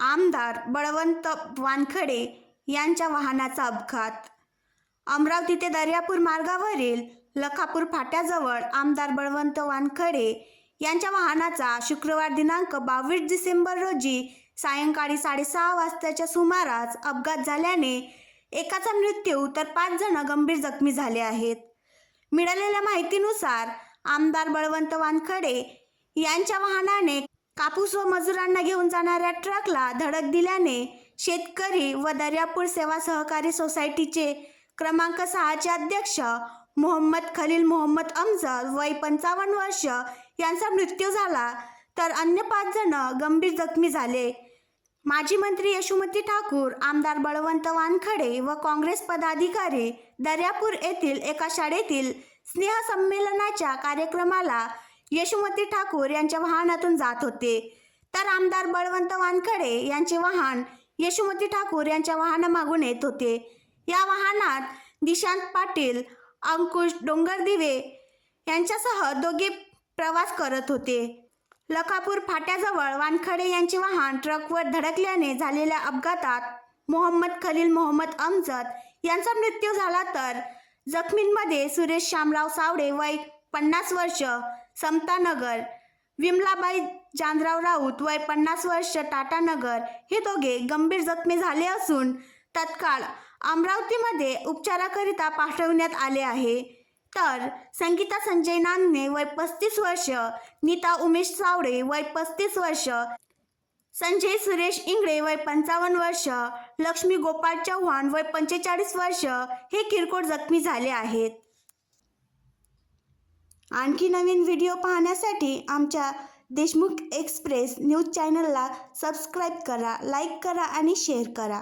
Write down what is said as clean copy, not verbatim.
आमदार बळवंत वानखडे यांच्या वाहनाचा अपघात. अमरावती ते दर्यापूर मार्गावरील लखापूर फाट्याजवळ आमदार बळवंत वानखडे यांच्या वाहनाचा शुक्रवार दिनांक 22 डिसेंबर रोजी सायंकाळी 6:30 वाजताच्या सुमारास अपघात झाल्याने एकाचा मृत्यू तर 5 जण गंभीर जखमी झाले आहेत. मिळालेल्या माहितीनुसार आमदार बळवंत वानखडे यांच्या वाहनाने कापूस व मजुरांना घेऊन जाणाऱ्या ट्रकला धडक दिल्याने शेतकरी व दर्यापूर सेवा सहकारी सोसायटीचे क्रमांक 6चे अध्यक्ष मोहम्मद खलील मोहम्मद अमजद वय 55 वर्ष यांचा मृत्यू झाला, तर अन्य 5 जण गंभीर जखमी झाले. माजी मंत्री यशोमती ठाकूर, आमदार बळवंत वानखडे व काँग्रेस पदाधिकारी दर्यापूर येथील एका शाळेतील स्नेहसंमेलनाच्या कार्यक्रमाला यशोमती ठाकूर यांच्या वाहनातून जात होते, तर आमदार बळवंत वानखडे यांचे वाहन यशोमती ठाकूर यांच्या वाहनामागून येत होते. या वाहनात दिशांत पाटील, अंकुश डोंगरदिवे यांच्यासह दोघे प्रवास करत होते. लखापूर फाट्याजवळ वानखडे यांचे वाहन ट्रकवर धडकल्याने झालेल्या अपघातात मोहम्मद खलील मोहम्मद अमजद यांचा मृत्यू झाला, तर जखमींमध्ये सुरेश शामराव सावडे वय 50 वर्ष समतानगर, विमलाबाई जानराव राऊत वय 50 वर्ष टाटानगर हे दोघे गंभीर जखमी झाले असून तत्काळ अमरावतीमध्ये उपचाराकरिता पाठवण्यात आले आहे. तर संगीता संजय नांदणे वय 35 वर्ष, नीता उमेश सावडे वय 35 वर्ष, संजय सुरेश इंगळे वय 55 वर्ष, लक्ष्मी गोपाळ चव्हाण वय 45 वर्ष हे किरकोळ जखमी झाले आहेत. आणखी नवीन व्हिडिओ पाहण्यासाठी आमच्या देशमुख एक्सप्रेस न्यूज चॅनलला सबस्क्राईब करा, लाईक करा आणि शेअर करा.